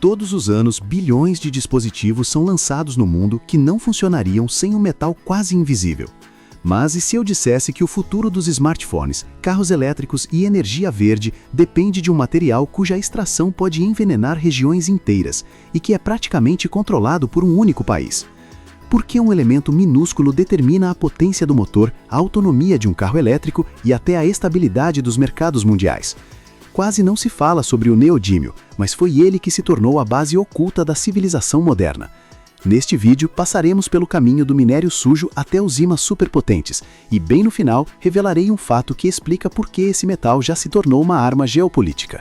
Todos os anos, bilhões de dispositivos são lançados no mundo que não funcionariam sem um metal quase invisível. Mas e se eu dissesse que o futuro dos smartphones, carros elétricos e energia verde depende de um material cuja extração pode envenenar regiões inteiras e que é praticamente controlado por um único país? Por que um elemento minúsculo determina a potência do motor, a autonomia de um carro elétrico e até a estabilidade dos mercados mundiais? Quase não se fala sobre o neodímio, mas foi ele que se tornou a base oculta da civilização moderna. Neste vídeo, passaremos pelo caminho do minério sujo até os ímãs superpotentes, e bem no final, revelarei um fato que explica por que esse metal já se tornou uma arma geopolítica.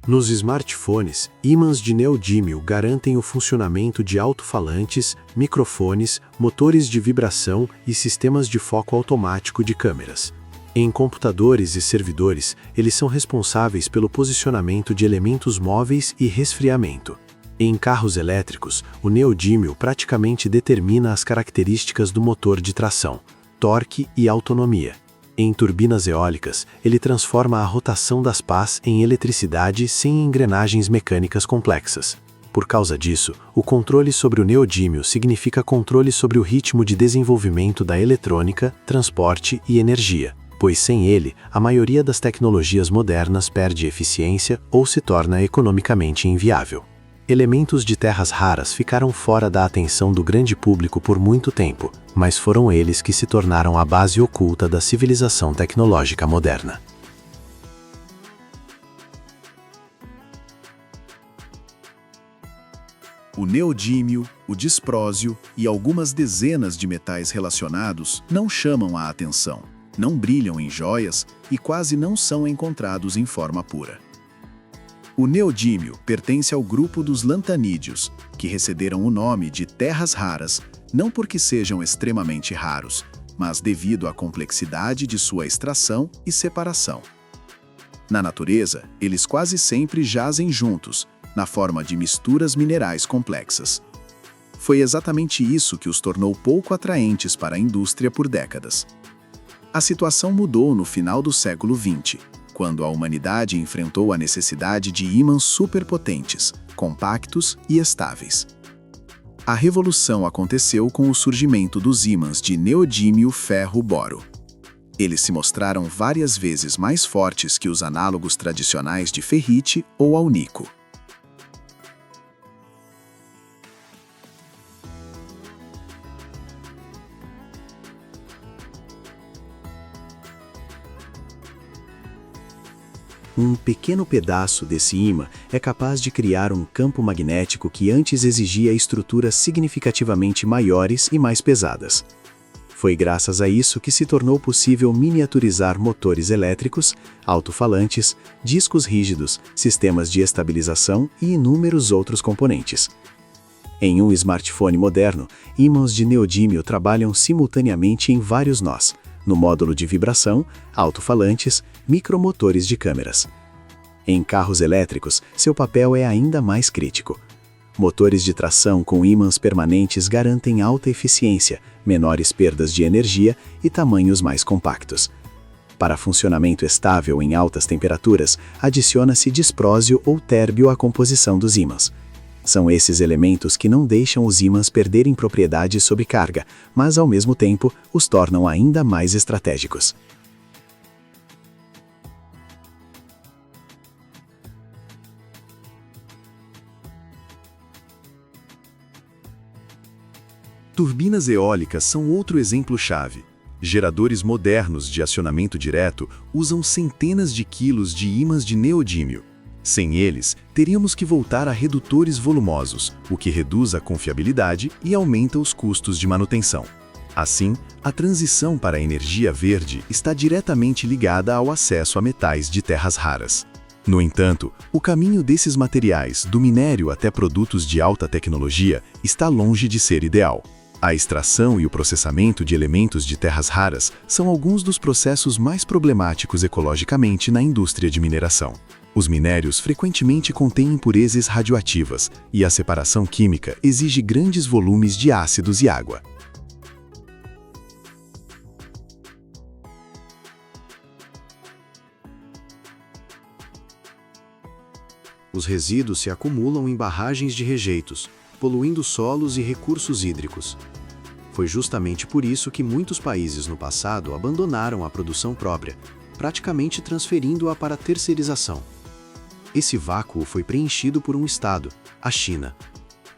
Nos smartphones, ímãs de neodímio garantem o funcionamento de alto-falantes, microfones, motores de vibração e sistemas de foco automático de câmeras. Em computadores e servidores, eles são responsáveis pelo posicionamento de elementos móveis e resfriamento. Em carros elétricos, o neodímio praticamente determina as características do motor de tração, torque e autonomia. Em turbinas eólicas, ele transforma a rotação das pás em eletricidade sem engrenagens mecânicas complexas. Por causa disso, o controle sobre o neodímio significa controle sobre o ritmo de desenvolvimento da eletrônica, transporte e energia, pois sem ele, a maioria das tecnologias modernas perde eficiência ou se torna economicamente inviável. Elementos de terras raras ficaram fora da atenção do grande público por muito tempo, mas foram eles que se tornaram a base oculta da civilização tecnológica moderna. O neodímio, o disprósio e algumas dezenas de metais relacionados não chamam a atenção, não brilham em joias e quase não são encontrados em forma pura. O neodímio pertence ao grupo dos lantanídeos, que receberam o nome de terras raras, não porque sejam extremamente raros, mas devido à complexidade de sua extração e separação. Na natureza, eles quase sempre jazem juntos, na forma de misturas minerais complexas. Foi exatamente isso que os tornou pouco atraentes para a indústria por décadas. A situação mudou no final do século XX, quando a humanidade enfrentou a necessidade de ímãs superpotentes, compactos e estáveis. A revolução aconteceu com o surgimento dos ímãs de neodímio ferro-boro. Eles se mostraram várias vezes mais fortes que os análogos tradicionais de ferrite ou alnico. Um pequeno pedaço desse ímã é capaz de criar um campo magnético que antes exigia estruturas significativamente maiores e mais pesadas. Foi graças a isso que se tornou possível miniaturizar motores elétricos, alto-falantes, discos rígidos, sistemas de estabilização e inúmeros outros componentes. Em um smartphone moderno, ímãs de neodímio trabalham simultaneamente em vários nós, no módulo de vibração, alto-falantes, micromotores de câmeras. Em carros elétricos, seu papel é ainda mais crítico. Motores de tração com ímãs permanentes garantem alta eficiência, menores perdas de energia e tamanhos mais compactos. Para funcionamento estável em altas temperaturas, adiciona-se disprósio ou térbio à composição dos ímãs. São esses elementos que não deixam os ímãs perderem propriedades sob carga, mas ao mesmo tempo os tornam ainda mais estratégicos. Turbinas eólicas são outro exemplo-chave. Geradores modernos de acionamento direto usam centenas de quilos de ímãs de neodímio. Sem eles, teríamos que voltar a redutores volumosos, o que reduz a confiabilidade e aumenta os custos de manutenção. Assim, a transição para a energia verde está diretamente ligada ao acesso a metais de terras raras. No entanto, o caminho desses materiais, do minério até produtos de alta tecnologia, está longe de ser ideal. A extração e o processamento de elementos de terras raras são alguns dos processos mais problemáticos ecologicamente na indústria de mineração. Os minérios frequentemente contêm impurezas radioativas e a separação química exige grandes volumes de ácidos e água. Os resíduos se acumulam em barragens de rejeitos, poluindo solos e recursos hídricos. Foi justamente por isso que muitos países no passado abandonaram a produção própria, praticamente transferindo-a para a terceirização. Esse vácuo foi preenchido por um Estado, a China.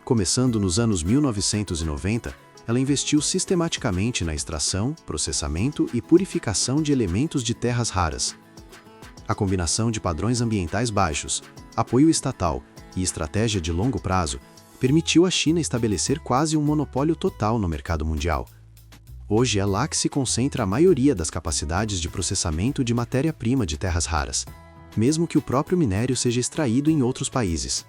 Começando nos anos 1990, ela investiu sistematicamente na extração, processamento e purificação de elementos de terras raras. A combinação de padrões ambientais baixos, apoio estatal e estratégia de longo prazo permitiu à China estabelecer quase um monopólio total no mercado mundial. Hoje é lá que se concentra a maioria das capacidades de processamento de matéria-prima de terras raras, mesmo que o próprio minério seja extraído em outros países.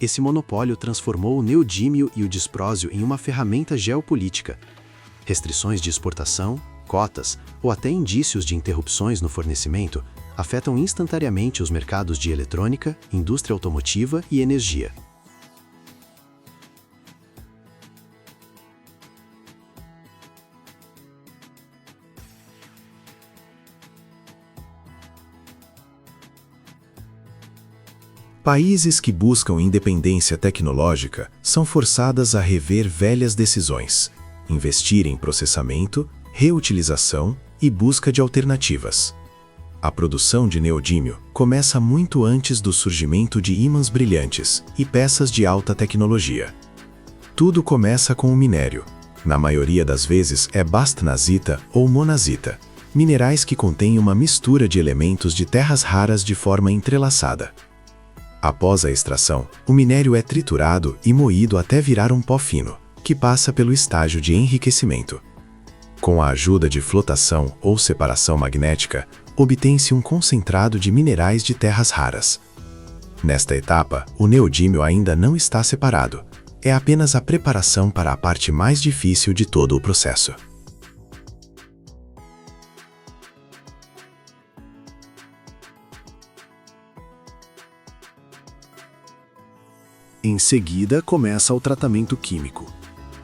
Esse monopólio transformou o neodímio e o disprósio em uma ferramenta geopolítica. Restrições de exportação, cotas ou até indícios de interrupções no fornecimento afetam instantaneamente os mercados de eletrônica, indústria automotiva e energia. Países que buscam independência tecnológica são forçadas a rever velhas decisões, investir em processamento, reutilização e busca de alternativas. A produção de neodímio começa muito antes do surgimento de ímãs brilhantes e peças de alta tecnologia. Tudo começa com o minério. Na maioria das vezes é bastnasita ou monazita, minerais que contêm uma mistura de elementos de terras raras de forma entrelaçada. Após a extração, o minério é triturado e moído até virar um pó fino, que passa pelo estágio de enriquecimento. Com a ajuda de flotação ou separação magnética, obtém-se um concentrado de minerais de terras raras. Nesta etapa, o neodímio ainda não está separado. É apenas a preparação para a parte mais difícil de todo o processo. Em seguida, começa o tratamento químico.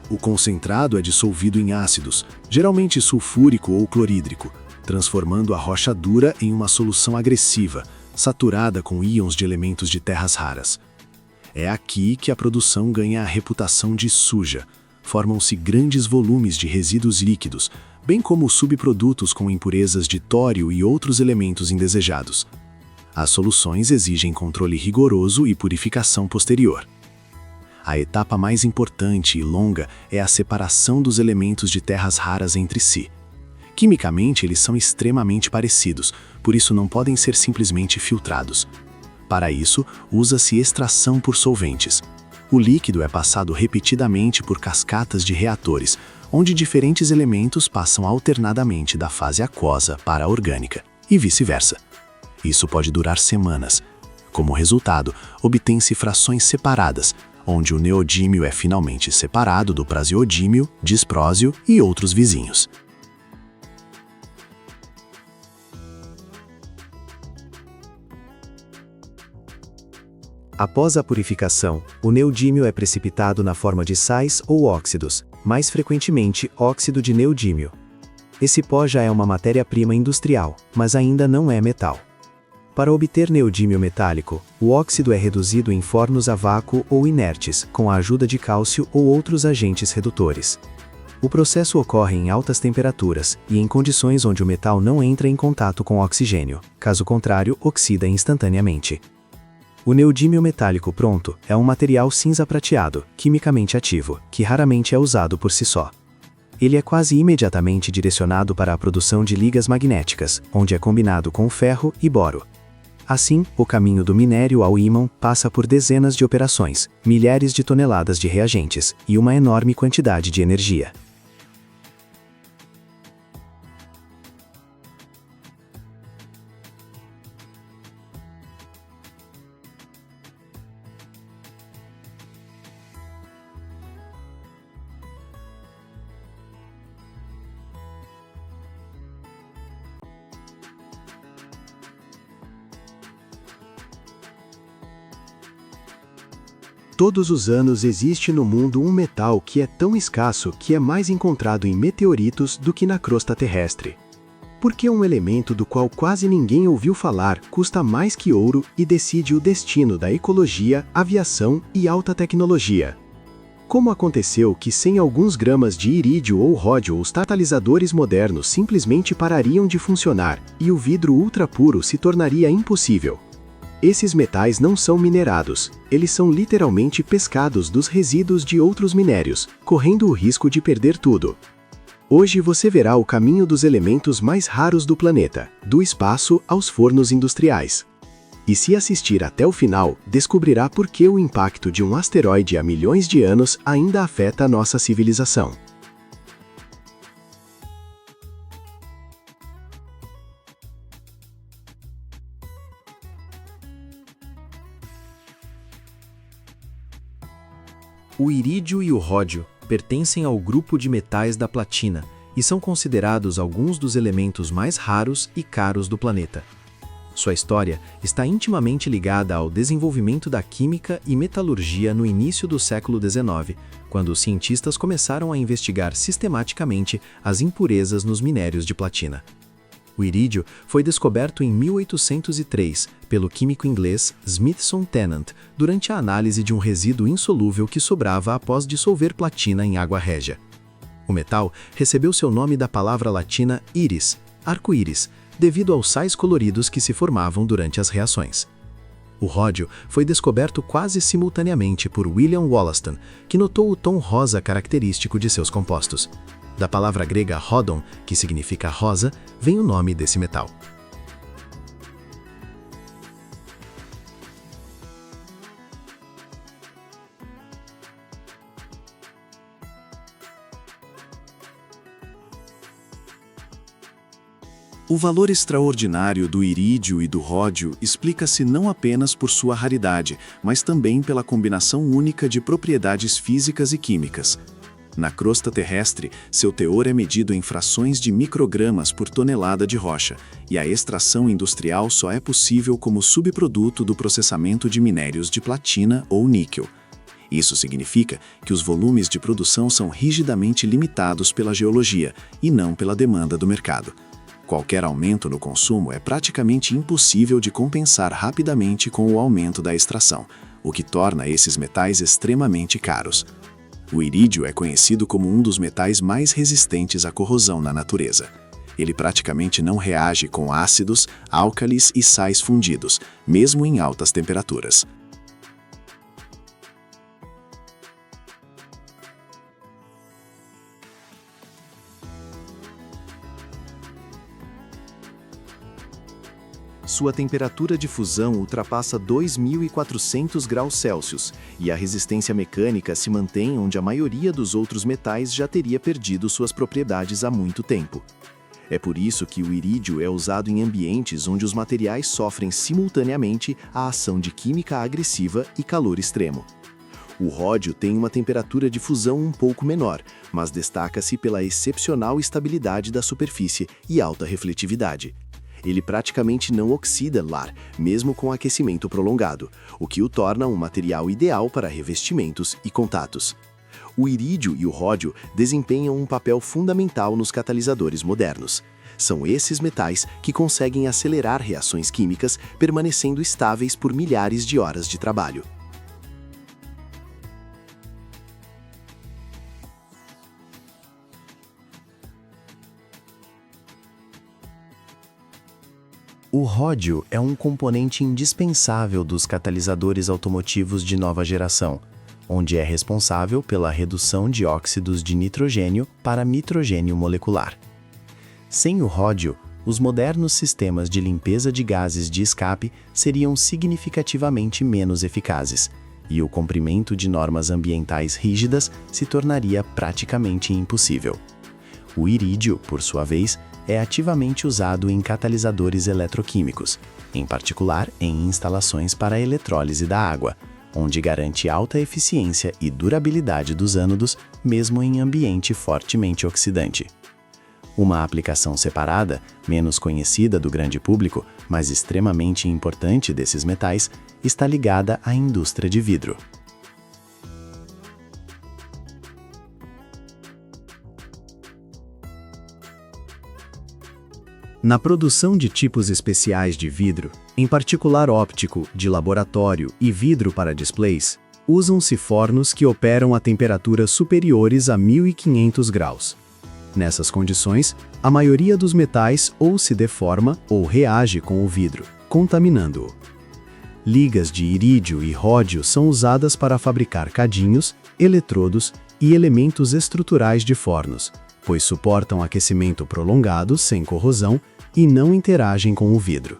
O concentrado é dissolvido em ácidos, geralmente sulfúrico ou clorídrico, transformando a rocha dura em uma solução agressiva, saturada com íons de elementos de terras raras. É aqui que a produção ganha a reputação de suja. Formam-se grandes volumes de resíduos líquidos, bem como subprodutos com impurezas de tório e outros elementos indesejados. As soluções exigem controle rigoroso e purificação posterior. A etapa mais importante e longa é a separação dos elementos de terras raras entre si. Quimicamente, eles são extremamente parecidos, por isso não podem ser simplesmente filtrados. Para isso, usa-se extração por solventes. O líquido é passado repetidamente por cascatas de reatores, onde diferentes elementos passam alternadamente da fase aquosa para a orgânica, e vice-versa. Isso pode durar semanas. Como resultado, obtém-se frações separadas, onde o neodímio é finalmente separado do praseodímio, disprósio e outros vizinhos. Após a purificação, o neodímio é precipitado na forma de sais ou óxidos, mais frequentemente óxido de neodímio. Esse pó já é uma matéria-prima industrial, mas ainda não é metal. Para obter neodímio metálico, o óxido é reduzido em fornos a vácuo ou inertes, com a ajuda de cálcio ou outros agentes redutores. O processo ocorre em altas temperaturas e em condições onde o metal não entra em contato com o oxigênio, caso contrário, oxida instantaneamente. O neodímio metálico pronto é um material cinza prateado, quimicamente ativo, que raramente é usado por si só. Ele é quase imediatamente direcionado para a produção de ligas magnéticas, onde é combinado com ferro e boro. Assim, o caminho do minério ao ímã passa por dezenas de operações, milhares de toneladas de reagentes e uma enorme quantidade de energia. Todos os anos existe no mundo um metal que é tão escasso que é mais encontrado em meteoritos do que na crosta terrestre. Por que um elemento do qual quase ninguém ouviu falar custa mais que ouro e decide o destino da ecologia, aviação e alta tecnologia? Como aconteceu que sem alguns gramas de irídio ou ródio os catalisadores modernos simplesmente parariam de funcionar e o vidro ultrapuro se tornaria impossível? Esses metais não são minerados, eles são literalmente pescados dos resíduos de outros minérios, correndo o risco de perder tudo. Hoje você verá o caminho dos elementos mais raros do planeta, do espaço aos fornos industriais. E se assistir até o final, descobrirá por que o impacto de um asteroide há milhões de anos ainda afeta a nossa civilização. O irídio e o ródio pertencem ao grupo de metais da platina e são considerados alguns dos elementos mais raros e caros do planeta. Sua história está intimamente ligada ao desenvolvimento da química e metalurgia no início do século XIX, quando os cientistas começaram a investigar sistematicamente as impurezas nos minérios de platina. O irídio foi descoberto em 1803 pelo químico inglês Smithson Tennant durante a análise de um resíduo insolúvel que sobrava após dissolver platina em água régia. O metal recebeu seu nome da palavra latina iris, arco-íris, devido aos sais coloridos que se formavam durante as reações. O ródio foi descoberto quase simultaneamente por William Wollaston, que notou o tom rosa característico de seus compostos. Da palavra grega rhodon, que significa rosa, vem o nome desse metal. O valor extraordinário do irídio e do ródio explica-se não apenas por sua raridade, mas também pela combinação única de propriedades físicas e químicas. Na crosta terrestre, seu teor é medido em frações de microgramas por tonelada de rocha, e a extração industrial só é possível como subproduto do processamento de minérios de platina ou níquel. Isso significa que os volumes de produção são rigidamente limitados pela geologia e não pela demanda do mercado. Qualquer aumento no consumo é praticamente impossível de compensar rapidamente com o aumento da extração, o que torna esses metais extremamente caros. O irídio é conhecido como um dos metais mais resistentes à corrosão na natureza. Ele praticamente não reage com ácidos, álcalis e sais fundidos, mesmo em altas temperaturas. Sua temperatura de fusão ultrapassa 2.400 graus Celsius e a resistência mecânica se mantém onde a maioria dos outros metais já teria perdido suas propriedades há muito tempo. É por isso que o irídio é usado em ambientes onde os materiais sofrem simultaneamente a ação de química agressiva e calor extremo. O ródio tem uma temperatura de fusão um pouco menor, mas destaca-se pela excepcional estabilidade da superfície e alta refletividade. Ele praticamente não oxida ar, mesmo com aquecimento prolongado, o que o torna um material ideal para revestimentos e contatos. O irídio e o ródio desempenham um papel fundamental nos catalisadores modernos. São esses metais que conseguem acelerar reações químicas, permanecendo estáveis por milhares de horas de trabalho. O ródio é um componente indispensável dos catalisadores automotivos de nova geração, onde é responsável pela redução de óxidos de nitrogênio para nitrogênio molecular. Sem o ródio, os modernos sistemas de limpeza de gases de escape seriam significativamente menos eficazes, e o cumprimento de normas ambientais rígidas se tornaria praticamente impossível. O irídio, por sua vez, é ativamente usado em catalisadores eletroquímicos, em particular em instalações para a eletrólise da água, onde garante alta eficiência e durabilidade dos ânodos, mesmo em ambiente fortemente oxidante. Uma aplicação separada, menos conhecida do grande público, mas extremamente importante desses metais, está ligada à indústria de vidro. Na produção de tipos especiais de vidro, em particular óptico, de laboratório e vidro para displays, usam-se fornos que operam a temperaturas superiores a 1500 graus. Nessas condições, a maioria dos metais ou se deforma ou reage com o vidro, contaminando-o. Ligas de irídio e ródio são usadas para fabricar cadinhos, eletrodos e elementos estruturais de fornos, pois suportam aquecimento prolongado sem corrosão e não interagem com o vidro.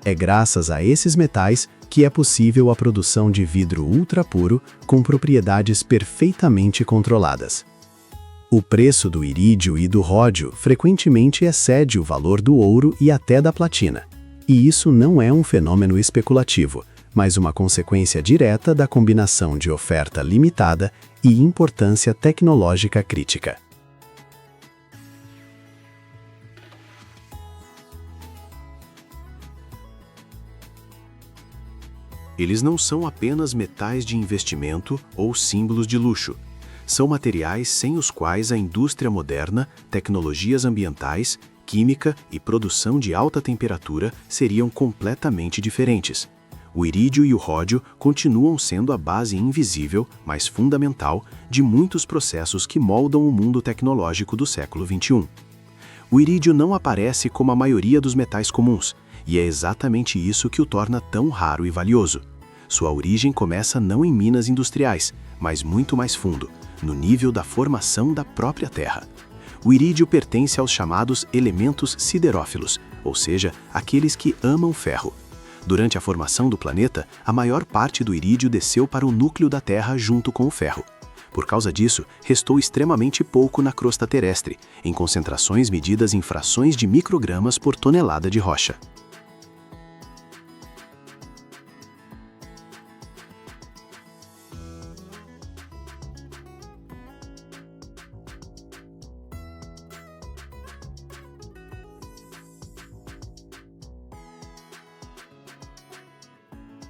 É graças a esses metais que é possível a produção de vidro ultra puro com propriedades perfeitamente controladas. O preço do irídio e do ródio frequentemente excede o valor do ouro e até da platina. E isso não é um fenômeno especulativo, mas uma consequência direta da combinação de oferta limitada e importância tecnológica crítica. Eles não são apenas metais de investimento ou símbolos de luxo. São materiais sem os quais a indústria moderna, tecnologias ambientais, química e produção de alta temperatura seriam completamente diferentes. O irídio e o ródio continuam sendo a base invisível, mas fundamental, de muitos processos que moldam o mundo tecnológico do século XXI. O irídio não aparece como a maioria dos metais comuns, e é exatamente isso que o torna tão raro e valioso. Sua origem começa não em minas industriais, mas muito mais fundo, no nível da formação da própria Terra. O irídio pertence aos chamados elementos siderófilos, ou seja, aqueles que amam ferro. Durante a formação do planeta, a maior parte do irídio desceu para o núcleo da Terra junto com o ferro. Por causa disso, restou extremamente pouco na crosta terrestre, em concentrações medidas em frações de microgramas por tonelada de rocha.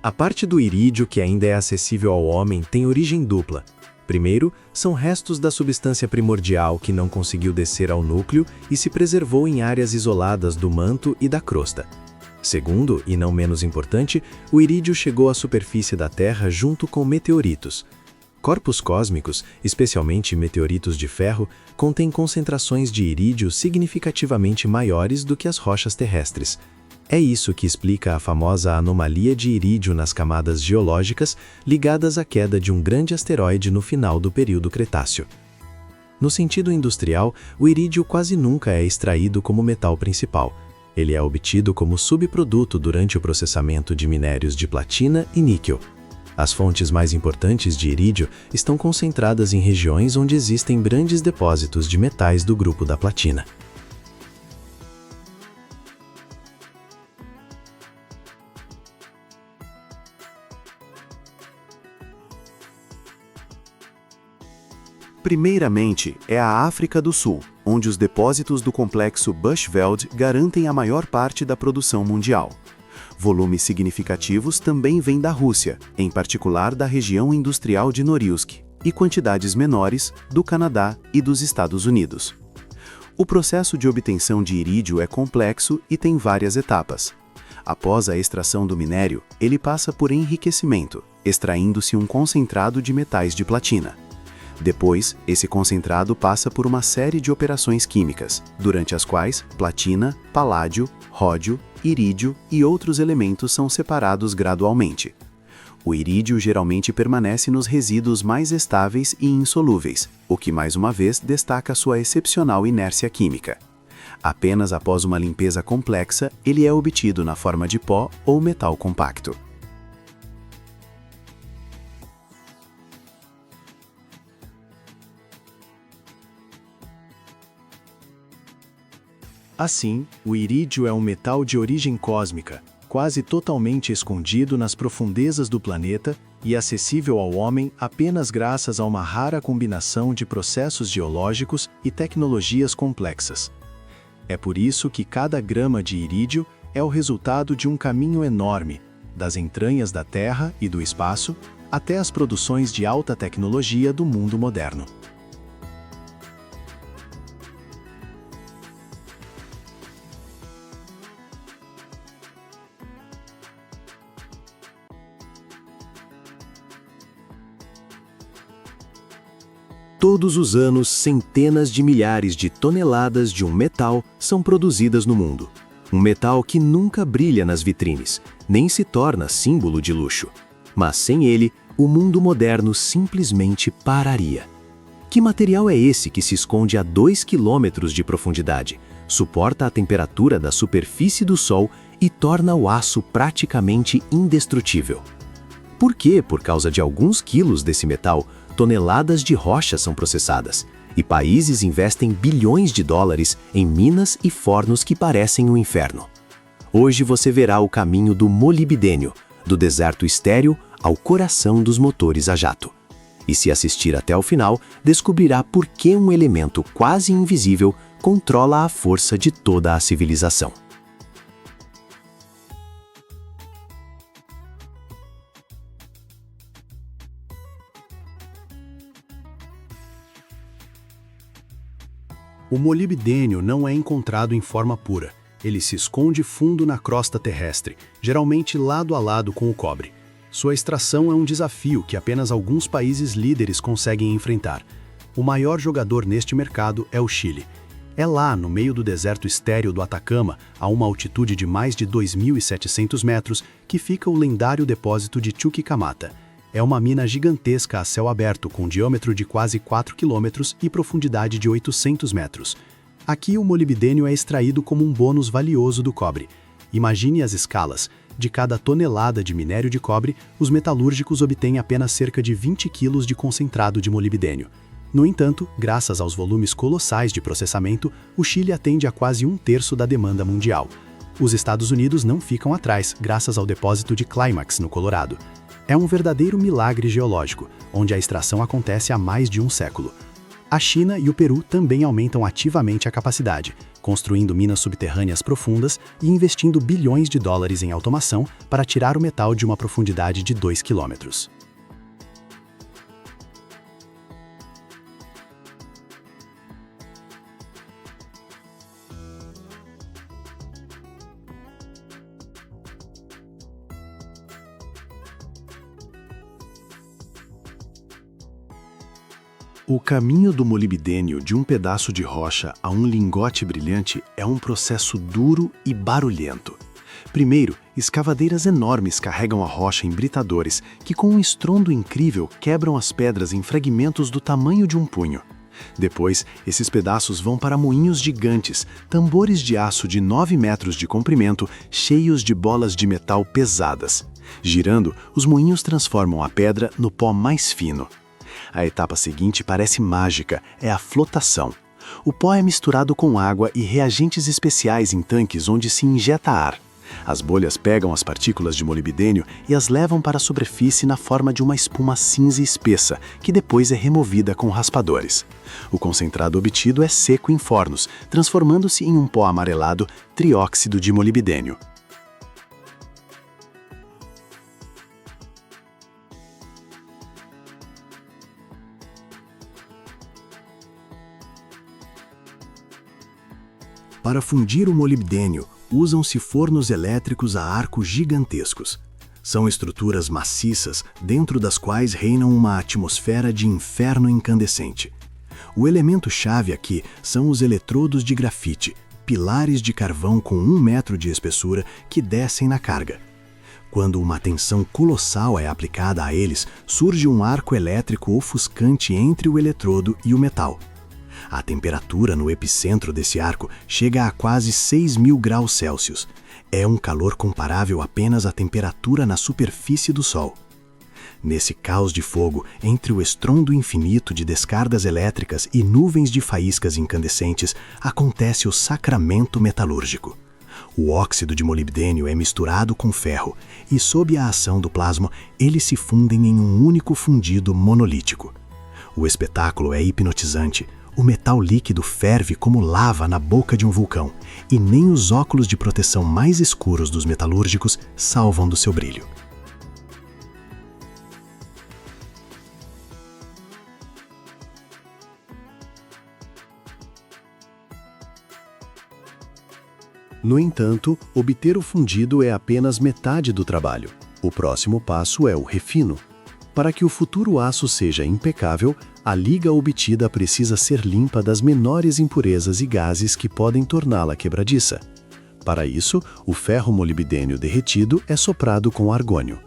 A parte do irídio que ainda é acessível ao homem tem origem dupla. Primeiro, são restos da substância primordial que não conseguiu descer ao núcleo e se preservou em áreas isoladas do manto e da crosta. Segundo, e não menos importante, o irídio chegou à superfície da Terra junto com meteoritos. Corpos cósmicos, especialmente meteoritos de ferro, contêm concentrações de irídio significativamente maiores do que as rochas terrestres. É isso que explica a famosa anomalia de irídio nas camadas geológicas ligadas à queda de um grande asteroide no final do período Cretáceo. No sentido industrial, o irídio quase nunca é extraído como metal principal. Ele é obtido como subproduto durante o processamento de minérios de platina e níquel. As fontes mais importantes de irídio estão concentradas em regiões onde existem grandes depósitos de metais do grupo da platina. Primeiramente, é a África do Sul, onde os depósitos do complexo Bushveld garantem a maior parte da produção mundial. Volumes significativos também vêm da Rússia, em particular da região industrial de Norilsk, e quantidades menores do Canadá e dos Estados Unidos. O processo de obtenção de irídio é complexo e tem várias etapas. Após a extração do minério, ele passa por enriquecimento, extraindo-se um concentrado de metais de platina. Depois, esse concentrado passa por uma série de operações químicas, durante as quais platina, paládio, ródio, irídio e outros elementos são separados gradualmente. O irídio geralmente permanece nos resíduos mais estáveis e insolúveis, o que mais uma vez destaca sua excepcional inércia química. Apenas após uma limpeza complexa, ele é obtido na forma de pó ou metal compacto. Assim, o irídio é um metal de origem cósmica, quase totalmente escondido nas profundezas do planeta e acessível ao homem apenas graças a uma rara combinação de processos geológicos e tecnologias complexas. É por isso que cada grama de irídio é o resultado de um caminho enorme, das entranhas da Terra e do espaço até as produções de alta tecnologia do mundo moderno. Todos os anos, centenas de milhares de toneladas de um metal são produzidas no mundo. Um metal que nunca brilha nas vitrines, nem se torna símbolo de luxo. Mas sem ele, o mundo moderno simplesmente pararia. Que material é esse que se esconde a 2 quilômetros de profundidade, suporta a temperatura da superfície do Sol e torna o aço praticamente indestrutível? Por que, por causa de alguns quilos desse metal, toneladas de rocha são processadas, e países investem bilhões de dólares em minas e fornos que parecem um inferno? Hoje você verá o caminho do molibdênio, do deserto estéril ao coração dos motores a jato. E se assistir até o final, descobrirá por que um elemento quase invisível controla a força de toda a civilização. O molibdênio não é encontrado em forma pura. Ele se esconde fundo na crosta terrestre, geralmente lado a lado com o cobre. Sua extração é um desafio que apenas alguns países líderes conseguem enfrentar. O maior jogador neste mercado é o Chile. É lá, no meio do deserto estéril do Atacama, a uma altitude de mais de 2.700 metros, que fica o lendário depósito de Chuquicamata. É uma mina gigantesca a céu aberto, com diâmetro de quase 4 quilômetros e profundidade de 800 metros. Aqui o molibdênio é extraído como um bônus valioso do cobre. Imagine as escalas. De cada tonelada de minério de cobre, os metalúrgicos obtêm apenas cerca de 20 quilos de concentrado de molibdênio. No entanto, graças aos volumes colossais de processamento, o Chile atende a quase 1/3 da demanda mundial. Os Estados Unidos não ficam atrás, graças ao depósito de Climax, no Colorado. É um verdadeiro milagre geológico, onde a extração acontece há mais de um século. A China e o Peru também aumentam ativamente a capacidade, construindo minas subterrâneas profundas e investindo bilhões de dólares em automação para tirar o metal de uma profundidade de 2 quilômetros. O caminho do molibdênio de um pedaço de rocha a um lingote brilhante é um processo duro e barulhento. Primeiro, escavadeiras enormes carregam a rocha em britadores que, com um estrondo incrível, quebram as pedras em fragmentos do tamanho de um punho. Depois, esses pedaços vão para moinhos gigantes, tambores de aço de 9 metros de comprimento, cheios de bolas de metal pesadas. Girando, os moinhos transformam a pedra no pó mais fino. A etapa seguinte parece mágica, é a flotação. O pó é misturado com água e reagentes especiais em tanques onde se injeta ar. As bolhas pegam as partículas de molibdênio e as levam para a superfície na forma de uma espuma cinza espessa, que depois é removida com raspadores. O concentrado obtido é seco em fornos, transformando-se em um pó amarelado, trióxido de molibdênio. Para fundir o molibdênio, usam-se fornos elétricos a arco gigantescos. São estruturas maciças, dentro das quais reinam uma atmosfera de inferno incandescente. O elemento-chave aqui são os eletrodos de grafite, pilares de carvão com 1 metro de espessura que descem na carga. Quando uma tensão colossal é aplicada a eles, surge um arco elétrico ofuscante entre o eletrodo e o metal. A temperatura no epicentro desse arco chega a quase 6.000 graus Celsius. É um calor comparável apenas à temperatura na superfície do Sol. Nesse caos de fogo, entre o estrondo infinito de descargas elétricas e nuvens de faíscas incandescentes, acontece o sacramento metalúrgico. O óxido de molibdênio é misturado com ferro e, sob a ação do plasma, eles se fundem em um único fundido monolítico. O espetáculo é hipnotizante. O metal líquido ferve como lava na boca de um vulcão, e nem os óculos de proteção mais escuros dos metalúrgicos salvam do seu brilho. No entanto, obter o fundido é apenas metade do trabalho. O próximo passo é o refino. Para que o futuro aço seja impecável, a liga obtida precisa ser limpa das menores impurezas e gases que podem torná-la quebradiça. Para isso, o ferro molibdênio derretido é soprado com argônio.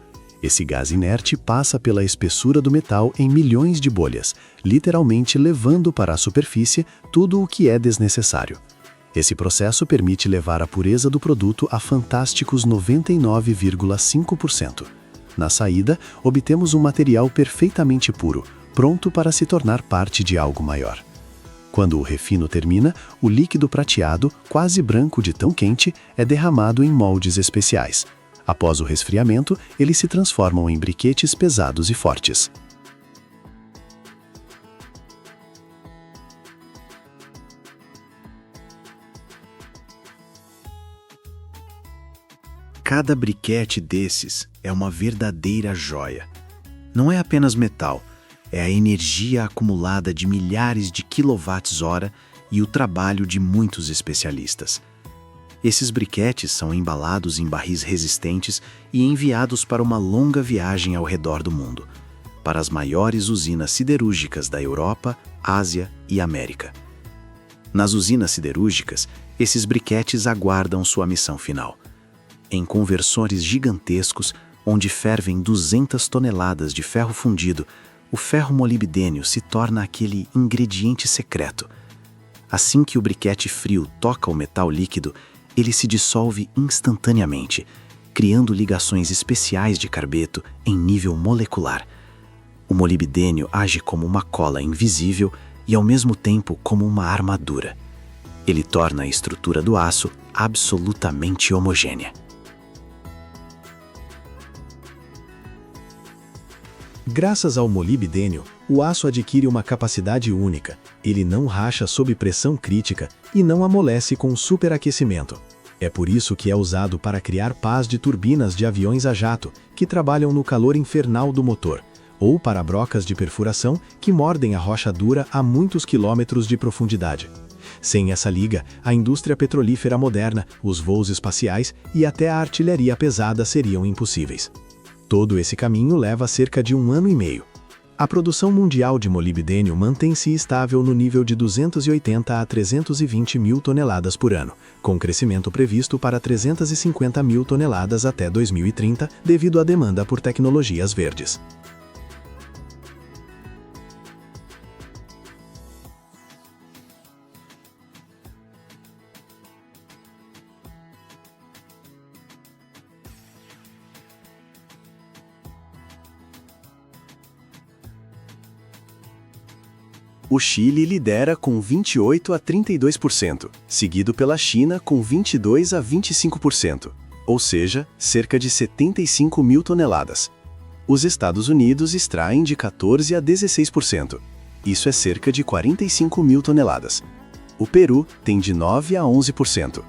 Esse gás inerte passa pela espessura do metal em milhões de bolhas, literalmente levando para a superfície tudo o que é desnecessário. Esse processo permite levar a pureza do produto a fantásticos 99,5%. Na saída, obtemos um material perfeitamente puro, pronto para se tornar parte de algo maior. Quando o refino termina, o líquido prateado, quase branco de tão quente, é derramado em moldes especiais. Após o resfriamento, eles se transformam em briquetes pesados e fortes. Cada briquete desses é uma verdadeira joia. Não é apenas metal, é a energia acumulada de milhares de quilowatts-hora e o trabalho de muitos especialistas. Esses briquetes são embalados em barris resistentes e enviados para uma longa viagem ao redor do mundo, para as maiores usinas siderúrgicas da Europa, Ásia e América. Nas usinas siderúrgicas, esses briquetes aguardam sua missão final. Em conversores gigantescos, onde fervem 200 toneladas de ferro fundido, o ferro molibdênio se torna aquele ingrediente secreto. Assim que o briquete frio toca o metal líquido, ele se dissolve instantaneamente, criando ligações especiais de carbeto em nível molecular. O molibdênio age como uma cola invisível e, ao mesmo tempo, como uma armadura. Ele torna a estrutura do aço absolutamente homogênea. Graças ao molibdênio, o aço adquire uma capacidade única. Ele não racha sob pressão crítica e não amolece com superaquecimento. É por isso que é usado para criar pás de turbinas de aviões a jato, que trabalham no calor infernal do motor, ou para brocas de perfuração que mordem a rocha dura a muitos quilômetros de profundidade. Sem essa liga, a indústria petrolífera moderna, os voos espaciais e até a artilharia pesada seriam impossíveis. Todo esse caminho leva cerca de 1 ano e meio. A produção mundial de molibdênio mantém-se estável no nível de 280 a 320 mil toneladas por ano, com crescimento previsto para 350 mil toneladas até 2030, devido à demanda por tecnologias verdes. O Chile lidera com 28 a 32%, seguido pela China com 22 a 25%, ou seja, cerca de 75 mil toneladas. Os Estados Unidos extraem de 14 a 16%, isso é cerca de 45 mil toneladas. O Peru tem de 9 a 11%.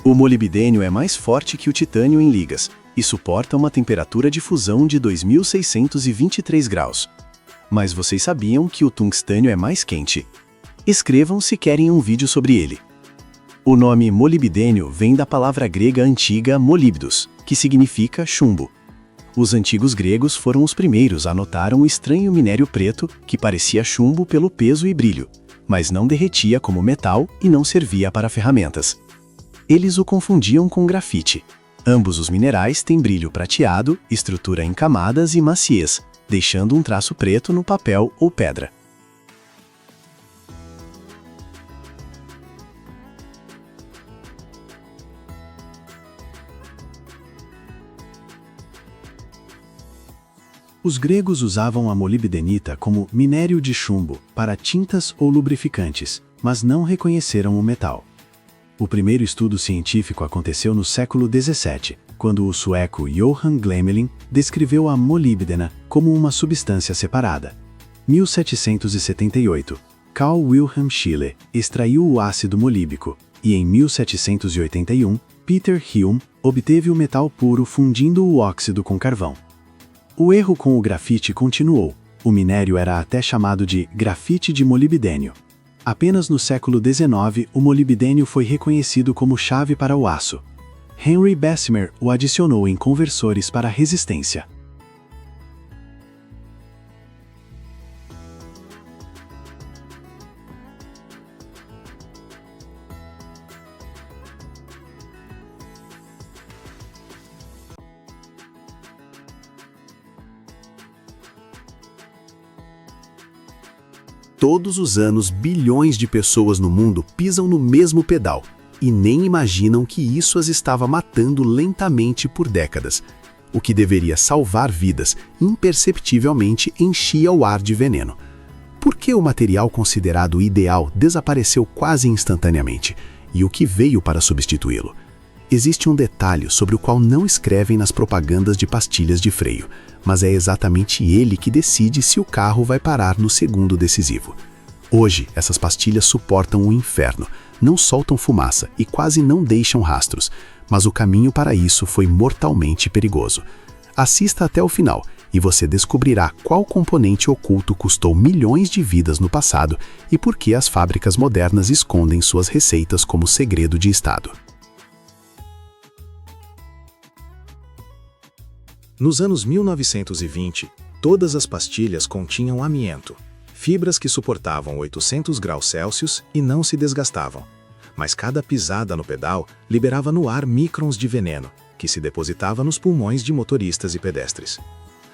O molibdênio é mais forte que o titânio em ligas e suporta uma temperatura de fusão de 2.623 graus. Mas vocês sabiam que o tungstênio é mais quente? Escrevam se querem um vídeo sobre ele. O nome molibdênio vem da palavra grega antiga molibdos, que significa chumbo. Os antigos gregos foram os primeiros a notar um estranho minério preto que parecia chumbo pelo peso e brilho, mas não derretia como metal e não servia para ferramentas. Eles o confundiam com grafite. Ambos os minerais têm brilho prateado, estrutura em camadas e maciez, deixando um traço preto no papel ou pedra. Os gregos usavam a molibdenita como minério de chumbo para tintas ou lubrificantes, mas não reconheceram o metal. O primeiro estudo científico aconteceu no século XVII, quando o sueco Johan Gmelin descreveu a molíbdena como uma substância separada. 1778, Carl Wilhelm Scheele extraiu o ácido molíbico e em 1781, Peter Hume obteve o metal puro fundindo o óxido com carvão. O erro com o grafite continuou. O minério era até chamado de grafite de molibdênio. Apenas no século XIX, o molibdênio foi reconhecido como chave para o aço. Henry Bessemer o adicionou em conversores para resistência. Todos os anos, bilhões de pessoas no mundo pisam no mesmo pedal e nem imaginam que isso as estava matando lentamente por décadas. O que deveria salvar vidas, imperceptivelmente enchia o ar de veneno. Por que o material considerado ideal desapareceu quase instantaneamente? E o que veio para substituí-lo? Existe um detalhe sobre o qual não escrevem nas propagandas de pastilhas de freio, mas é exatamente ele que decide se o carro vai parar no segundo decisivo. Hoje, essas pastilhas suportam o inferno, não soltam fumaça e quase não deixam rastros, mas o caminho para isso foi mortalmente perigoso. Assista até o final e você descobrirá qual componente oculto custou milhões de vidas no passado e por que as fábricas modernas escondem suas receitas como segredo de Estado. Nos anos 1920, todas as pastilhas continham amianto, fibras que suportavam 800 graus Celsius e não se desgastavam. Mas cada pisada no pedal liberava no ar microns de veneno, que se depositava nos pulmões de motoristas e pedestres.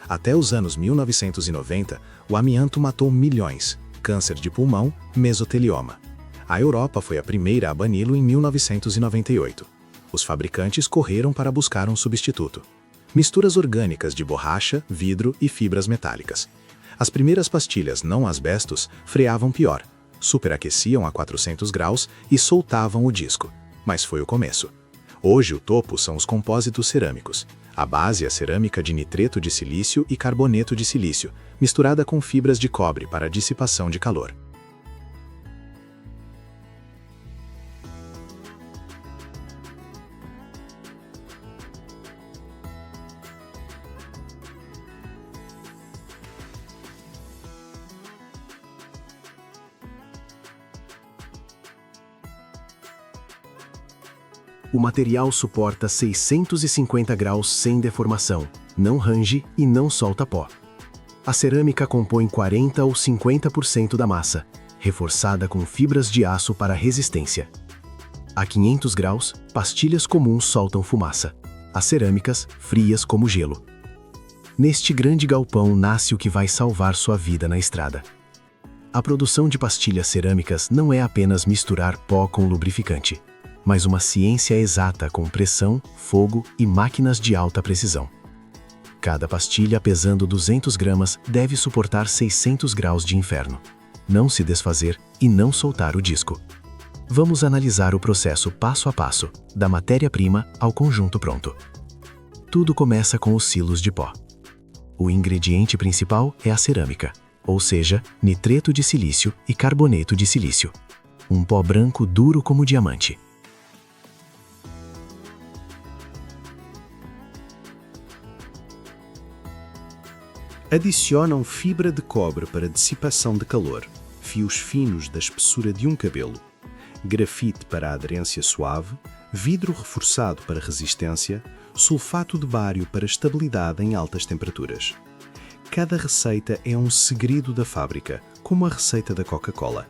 Até os anos 1990, o amianto matou milhões, câncer de pulmão, mesotelioma. A Europa foi a primeira a bani-lo em 1998. Os fabricantes correram para buscar um substituto. Misturas orgânicas de borracha, vidro e fibras metálicas. As primeiras pastilhas não asbestos freavam pior, superaqueciam a 400 graus e soltavam o disco. Mas foi o começo. Hoje o topo são os compósitos cerâmicos. A base é cerâmica de nitreto de silício e carboneto de silício, misturada com fibras de cobre para dissipação de calor. O material suporta 650 graus sem deformação, não range e não solta pó. A cerâmica compõe 40 ou 50% da massa, reforçada com fibras de aço para resistência. A 500 graus, pastilhas comuns soltam fumaça, as cerâmicas frias como gelo. Neste grande galpão nasce o que vai salvar sua vida na estrada. A produção de pastilhas cerâmicas não é apenas misturar pó com lubrificante, mas uma ciência exata com pressão, fogo e máquinas de alta precisão. Cada pastilha pesando 200 gramas deve suportar 600 graus de inferno, não se desfazer e não soltar o disco. Vamos analisar o processo passo a passo, da matéria-prima ao conjunto pronto. Tudo começa com os silos de pó. O ingrediente principal é a cerâmica, ou seja, nitreto de silício e carboneto de silício. Um pó branco duro como diamante. Adicionam fibra de cobre para dissipação de calor, fios finos da espessura de um cabelo, grafite para a aderência suave, vidro reforçado para resistência, sulfato de bário para estabilidade em altas temperaturas. Cada receita é um segredo da fábrica, como a receita da Coca-Cola.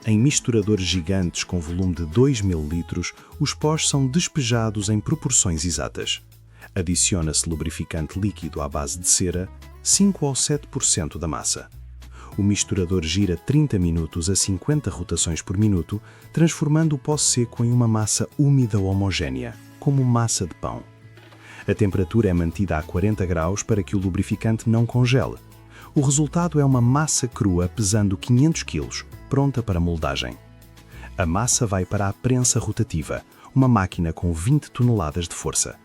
Em misturadores gigantes com volume de 2.000 litros, os pós são despejados em proporções exatas. Adiciona-se lubrificante líquido à base de cera, 5 ou 7% da massa. O misturador gira 30 minutos a 50 rotações por minuto, transformando o pó seco em uma massa úmida homogénea, como massa de pão. A temperatura é mantida a 40 graus para que o lubrificante não congele. O resultado é uma massa crua pesando 500 kg, pronta para moldagem. A massa vai para a prensa rotativa, uma máquina com 20 toneladas de força.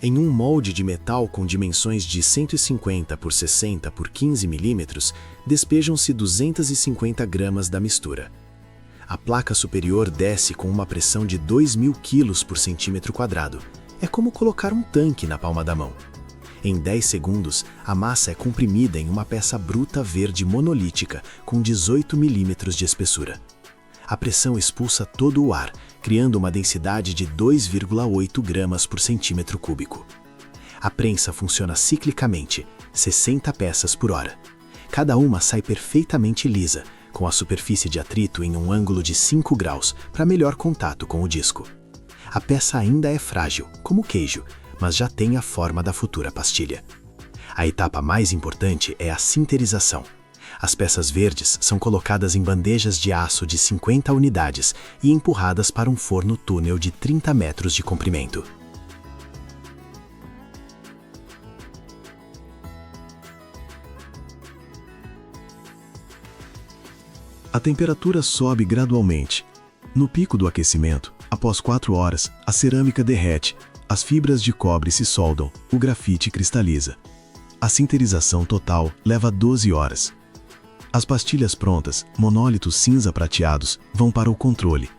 Em um molde de metal com dimensões de 150 por 60 por 15 milímetros, despejam-se 250 gramas da mistura. A placa superior desce com uma pressão de 2.000 kg por centímetro quadrado. É como colocar um tanque na palma da mão. Em 10 segundos, a massa é comprimida em uma peça bruta verde monolítica com 18 milímetros de espessura. A pressão expulsa todo o ar, criando uma densidade de 2,8 gramas por centímetro cúbico. A prensa funciona ciclicamente, 60 peças por hora. Cada uma sai perfeitamente lisa, com a superfície de atrito em um ângulo de 5 graus para melhor contato com o disco. A peça ainda é frágil, como queijo, mas já tem a forma da futura pastilha. A etapa mais importante é a sinterização. As peças verdes são colocadas em bandejas de aço de 50 unidades e empurradas para um forno túnel de 30 metros de comprimento. A temperatura sobe gradualmente. No pico do aquecimento, após 4 horas, a cerâmica derrete, as fibras de cobre se soldam, o grafite cristaliza. A sinterização total leva 12 horas. As pastilhas prontas, monólitos cinza prateados, vão para o controle.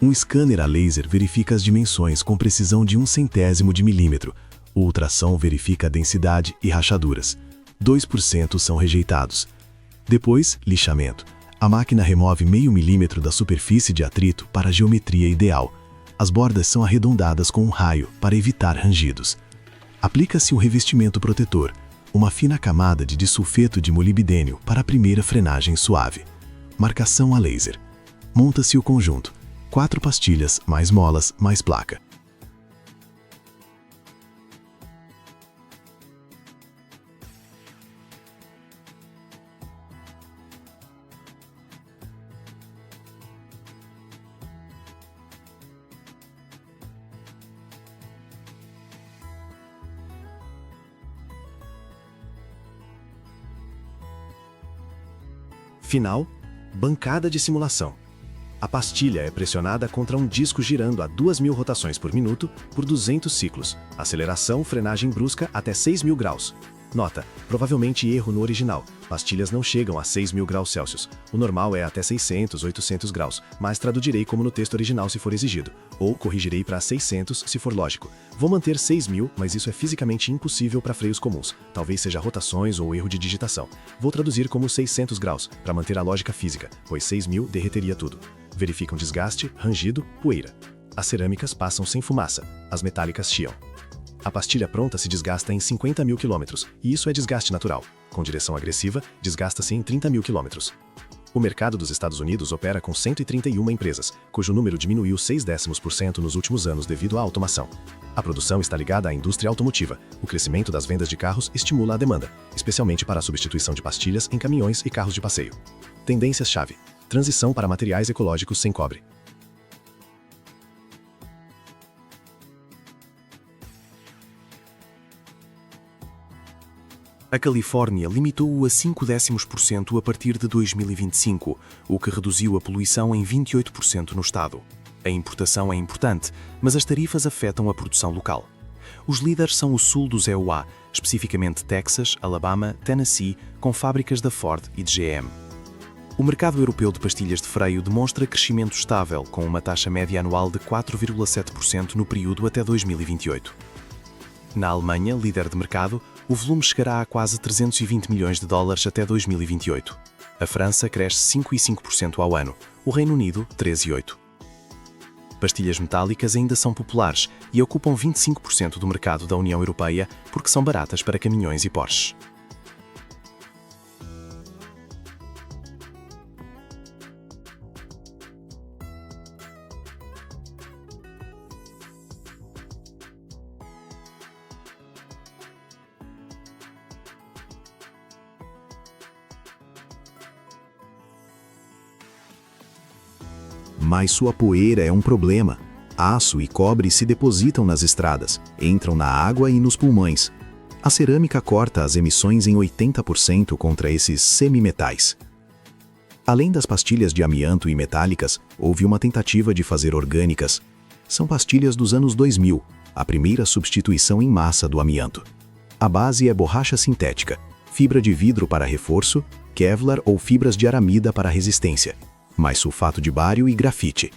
Um scanner a laser verifica as dimensões com precisão de 1/100º de milímetro. O ultrassom verifica a densidade e rachaduras. 2% são rejeitados. Depois, lixamento. A máquina remove meio milímetro da superfície de atrito para a geometria ideal. As bordas são arredondadas com um raio para evitar rangidos. Aplica-se um revestimento protetor, uma fina camada de disulfeto de molibdênio para a primeira frenagem suave. Marcação a laser. Monta-se o conjunto. 4 pastilhas, mais molas, mais placa. Final, bancada de simulação. A pastilha é pressionada contra um disco girando a 2.000 rotações por minuto por 200 ciclos. Aceleração, frenagem brusca até 6.000 graus. Nota, provavelmente erro no original. Pastilhas não chegam a 6.000 graus Celsius. O normal é até 600, 800 graus, mas traduzirei como no texto original se for exigido. Ou corrigirei para 600 se for lógico. Vou manter 6.000, mas isso é fisicamente impossível para freios comuns. Talvez seja rotações ou erro de digitação. Vou traduzir como 600 graus, para manter a lógica física, pois 6.000 derreteria tudo. Verificam desgaste, rangido, poeira. As cerâmicas passam sem fumaça, as metálicas chiam. A pastilha pronta se desgasta em 50.000 km, e isso é desgaste natural. Com direção agressiva, desgasta-se em 30.000 km. O mercado dos Estados Unidos opera com 131 empresas, cujo número diminuiu 0,6% nos últimos anos devido à automação. A produção está ligada à indústria automotiva. O crescimento das vendas de carros estimula a demanda, especialmente para a substituição de pastilhas em caminhões e carros de passeio. Tendências-chave: transição para materiais ecológicos sem cobre. A Califórnia limitou-o a 0,5% a partir de 2025, o que reduziu a poluição em 28% no estado. A importação é importante, mas as tarifas afetam a produção local. Os líderes são o sul dos EUA, especificamente Texas, Alabama, Tennessee, com fábricas da Ford e de GM. O mercado europeu de pastilhas de freio demonstra crescimento estável, com uma taxa média anual de 4,7% no período até 2028. Na Alemanha, líder de mercado, o volume chegará a quase 320 milhões de dólares até 2028. A França cresce 5,5% ao ano, o Reino Unido 13,8%. Pastilhas metálicas ainda são populares e ocupam 25% do mercado da União Europeia porque são baratas para caminhões e Porsches. Mas sua poeira é um problema. Aço e cobre se depositam nas estradas, entram na água e nos pulmões. A cerâmica corta as emissões em 80% contra esses semimetais. Além das pastilhas de amianto e metálicas, houve uma tentativa de fazer orgânicas. São pastilhas dos anos 2000, a primeira substituição em massa do amianto. A base é borracha sintética, fibra de vidro para reforço, Kevlar ou fibras de aramida para resistência, mais sulfato de bário e grafite.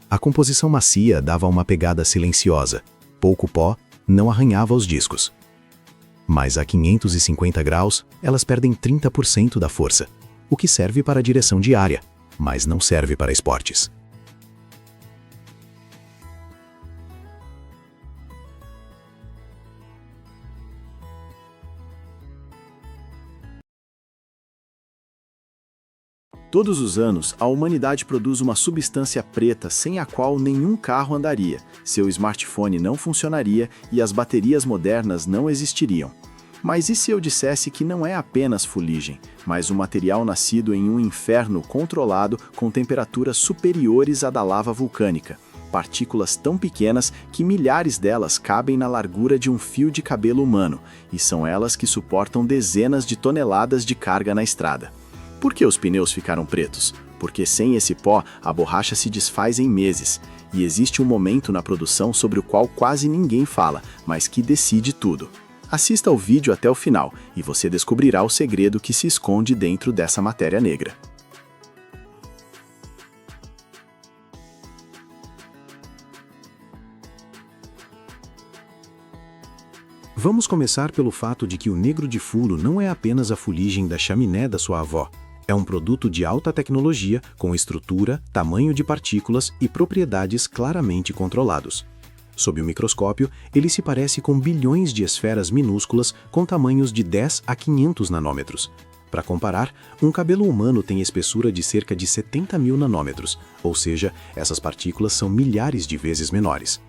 A composição macia dava uma pegada silenciosa, pouco pó, não arranhava os discos. Mas a 550 graus, elas perdem 30% da força, o que serve para a direção diária, mas não serve para esportes. Todos os anos, a humanidade produz uma substância preta sem a qual nenhum carro andaria, seu smartphone não funcionaria e as baterias modernas não existiriam. Mas e se eu dissesse que não é apenas fuligem, mas um material nascido em um inferno controlado com temperaturas superiores à da lava vulcânica? Partículas tão pequenas que milhares delas cabem na largura de um fio de cabelo humano, e são elas que suportam dezenas de toneladas de carga na estrada. Por que os pneus ficaram pretos? Porque sem esse pó, a borracha se desfaz em meses. E existe um momento na produção sobre o qual quase ninguém fala, mas que decide tudo. Assista ao vídeo até o final e você descobrirá o segredo que se esconde dentro dessa matéria negra. Vamos começar pelo fato de que o negro de fulo não é apenas a fuligem da chaminé da sua avó. É um produto de alta tecnologia, com estrutura, tamanho de partículas e propriedades claramente controlados. Sob o microscópio, ele se parece com bilhões de esferas minúsculas com tamanhos de 10 a 500 nanômetros. Para comparar, um cabelo humano tem espessura de cerca de 70.000 nanômetros, ou seja, essas partículas são milhares de vezes menores.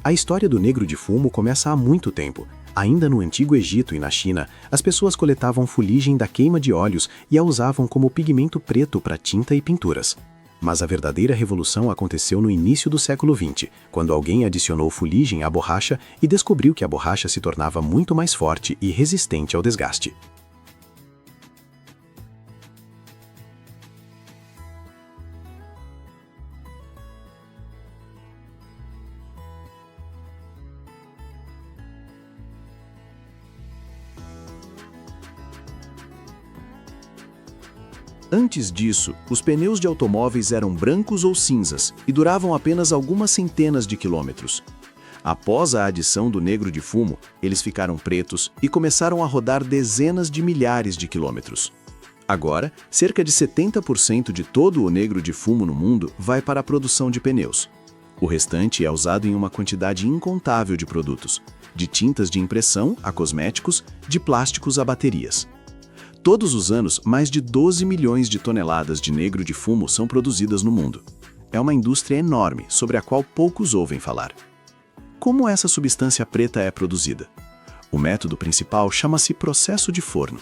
A história do negro de fumo começa há muito tempo. Ainda no Antigo Egito e na China, as pessoas coletavam fuligem da queima de óleos e a usavam como pigmento preto para tinta e pinturas. Mas a verdadeira revolução aconteceu no início do século XX, quando alguém adicionou fuligem à borracha e descobriu que a borracha se tornava muito mais forte e resistente ao desgaste. Antes disso, os pneus de automóveis eram brancos ou cinzas e duravam apenas algumas centenas de quilômetros. Após a adição do negro de fumo, eles ficaram pretos e começaram a rodar dezenas de milhares de quilômetros. Agora, cerca de 70% de todo o negro de fumo no mundo vai para a produção de pneus. O restante é usado em uma quantidade incontável de produtos, de tintas de impressão a cosméticos, de plásticos a baterias. Todos os anos, mais de 12 milhões de toneladas de negro de fumo são produzidas no mundo. É uma indústria enorme, sobre a qual poucos ouvem falar. Como essa substância preta é produzida? O método principal chama-se processo de forno.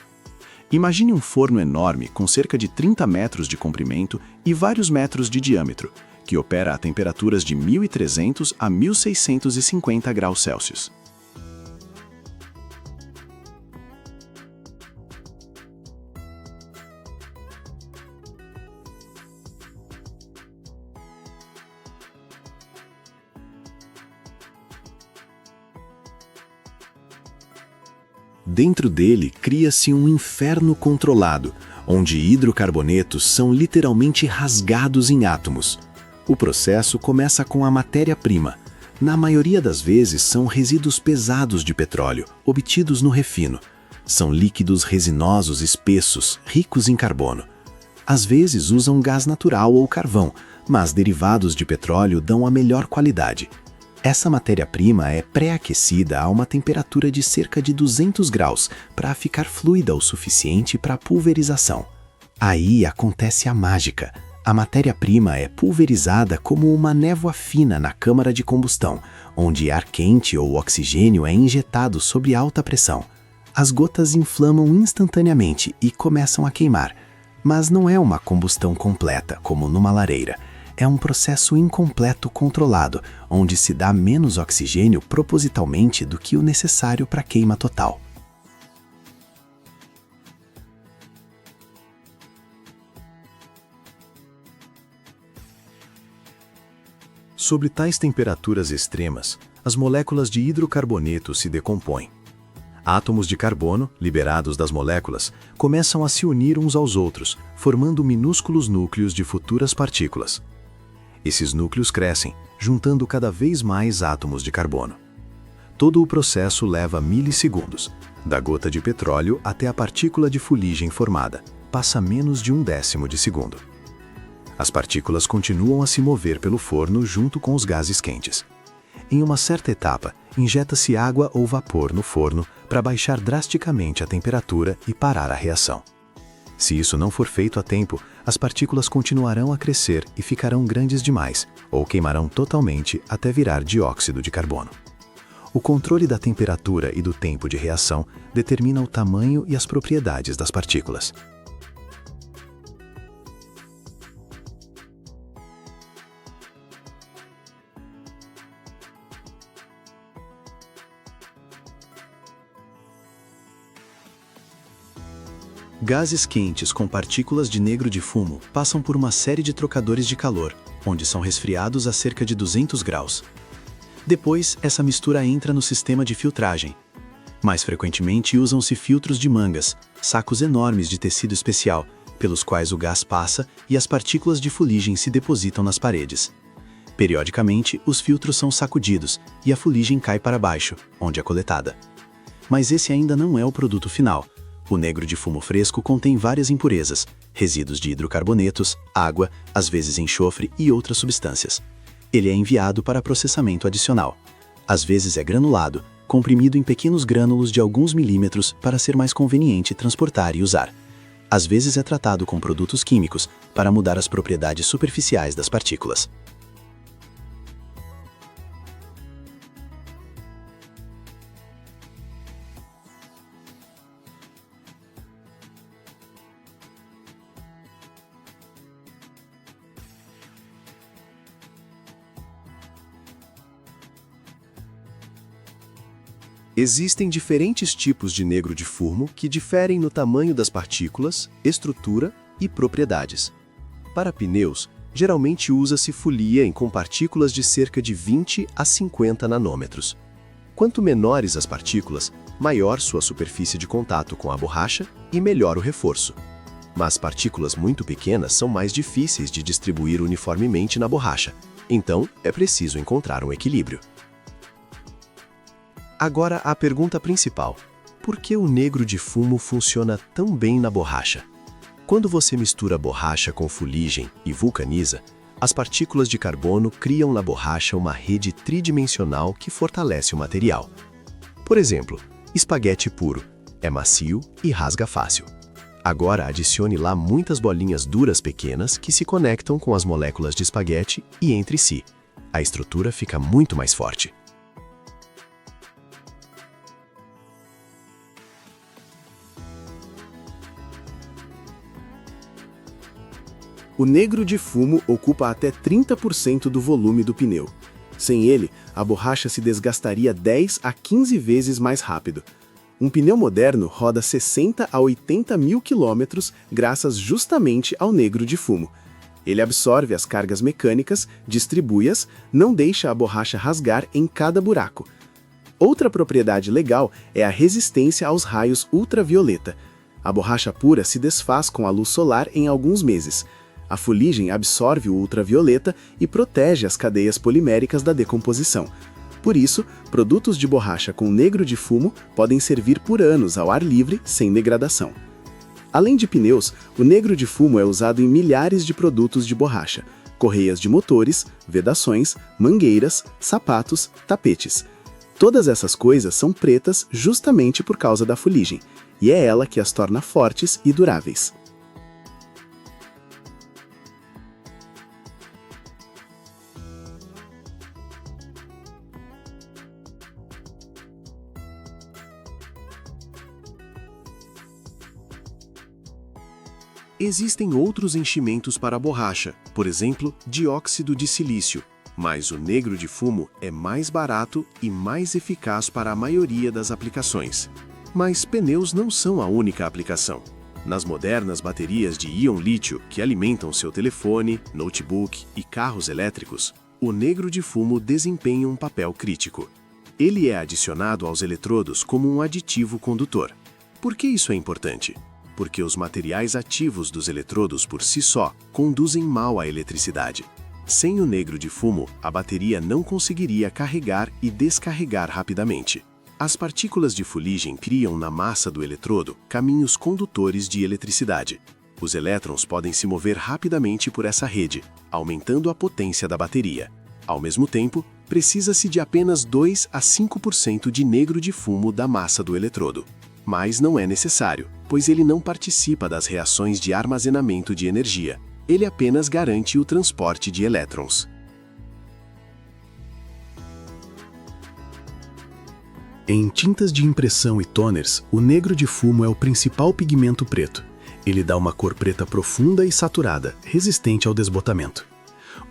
Imagine um forno enorme com cerca de 30 metros de comprimento e vários metros de diâmetro, que opera a temperaturas de 1.300 a 1.650 graus Celsius. Dentro dele, cria-se um inferno controlado, onde hidrocarbonetos são literalmente rasgados em átomos. O processo começa com a matéria-prima. Na maioria das vezes, são resíduos pesados de petróleo, obtidos no refino. São líquidos resinosos espessos, ricos em carbono. Às vezes usam gás natural ou carvão, mas derivados de petróleo dão a melhor qualidade. Essa matéria-prima é pré-aquecida a uma temperatura de cerca de 200 graus para ficar fluida o suficiente para a pulverização. Aí acontece a mágica. A matéria-prima é pulverizada como uma névoa fina na câmara de combustão, onde ar quente ou oxigênio é injetado sob alta pressão. As gotas inflamam instantaneamente e começam a queimar. Mas não é uma combustão completa, como numa lareira. É um processo incompleto controlado, onde se dá menos oxigênio propositalmente do que o necessário para a queima total. Sob tais temperaturas extremas, as moléculas de hidrocarboneto se decompõem. Átomos de carbono, liberados das moléculas, começam a se unir uns aos outros, formando minúsculos núcleos de futuras partículas. Esses núcleos crescem, juntando cada vez mais átomos de carbono. Todo o processo leva milissegundos, da gota de petróleo até a partícula de fuligem formada, passa menos de 1/10 de segundo. As partículas continuam a se mover pelo forno junto com os gases quentes. Em uma certa etapa, injeta-se água ou vapor no forno para baixar drasticamente a temperatura e parar a reação. Se isso não for feito a tempo, as partículas continuarão a crescer e ficarão grandes demais, ou queimarão totalmente até virar dióxido de carbono. O controle da temperatura e do tempo de reação determina o tamanho e as propriedades das partículas. Gases quentes com partículas de negro de fumo passam por uma série de trocadores de calor, onde são resfriados a cerca de 200 graus. Depois, essa mistura entra no sistema de filtragem. Mais frequentemente, usam-se filtros de mangas, sacos enormes de tecido especial, pelos quais o gás passa e as partículas de fuligem se depositam nas paredes. Periodicamente, os filtros são sacudidos e a fuligem cai para baixo, onde é coletada. Mas esse ainda não é o produto final. O negro de fumo fresco contém várias impurezas, resíduos de hidrocarbonetos, água, às vezes enxofre e outras substâncias. Ele é enviado para processamento adicional. Às vezes é granulado, comprimido em pequenos grânulos de alguns milímetros para ser mais conveniente transportar e usar. Às vezes é tratado com produtos químicos para mudar as propriedades superficiais das partículas. Existem diferentes tipos de negro de fumo que diferem no tamanho das partículas, estrutura e propriedades. Para pneus, geralmente usa-se fuliem com partículas de cerca de 20 a 50 nanômetros. Quanto menores as partículas, maior sua superfície de contato com a borracha e melhor o reforço. Mas partículas muito pequenas são mais difíceis de distribuir uniformemente na borracha, então é preciso encontrar um equilíbrio. Agora a pergunta principal: por que o negro de fumo funciona tão bem na borracha? Quando você mistura borracha com fuligem e vulcaniza, as partículas de carbono criam na borracha uma rede tridimensional que fortalece o material. Por exemplo, espaguete puro é macio e rasga fácil. Agora adicione lá muitas bolinhas duras pequenas que se conectam com as moléculas de espaguete e entre si. A estrutura fica muito mais forte. O negro de fumo ocupa até 30% do volume do pneu. Sem ele, a borracha se desgastaria 10 a 15 vezes mais rápido. Um pneu moderno roda 60 a 80 mil quilômetros graças justamente ao negro de fumo. Ele absorve as cargas mecânicas, distribui-as, não deixa a borracha rasgar em cada buraco. Outra propriedade legal é a resistência aos raios ultravioleta. A borracha pura se desfaz com a luz solar em alguns meses. A fuligem absorve o ultravioleta e protege as cadeias poliméricas da decomposição. Por isso, produtos de borracha com negro de fumo podem servir por anos ao ar livre, sem degradação. Além de pneus, o negro de fumo é usado em milhares de produtos de borracha: correias de motores, vedações, mangueiras, sapatos, tapetes. Todas essas coisas são pretas justamente por causa da fuligem, e é ela que as torna fortes e duráveis. Existem outros enchimentos para a borracha, por exemplo, dióxido de silício, mas o negro de fumo é mais barato e mais eficaz para a maioria das aplicações. Mas pneus não são a única aplicação. Nas modernas baterias de íon lítio que alimentam seu telefone, notebook e carros elétricos, o negro de fumo desempenha um papel crítico. Ele é adicionado aos eletrodos como um aditivo condutor. Por que isso é importante? Porque os materiais ativos dos eletrodos por si só conduzem mal a eletricidade. Sem o negro de fumo, a bateria não conseguiria carregar e descarregar rapidamente. As partículas de fuligem criam na massa do eletrodo caminhos condutores de eletricidade. Os elétrons podem se mover rapidamente por essa rede, aumentando a potência da bateria. Ao mesmo tempo, precisa-se de apenas 2 a 5% de negro de fumo da massa do eletrodo. Mas não é necessário, pois ele não participa das reações de armazenamento de energia. Ele apenas garante o transporte de elétrons. Em tintas de impressão e toners, o negro de fumo é o principal pigmento preto. Ele dá uma cor preta profunda e saturada, resistente ao desbotamento.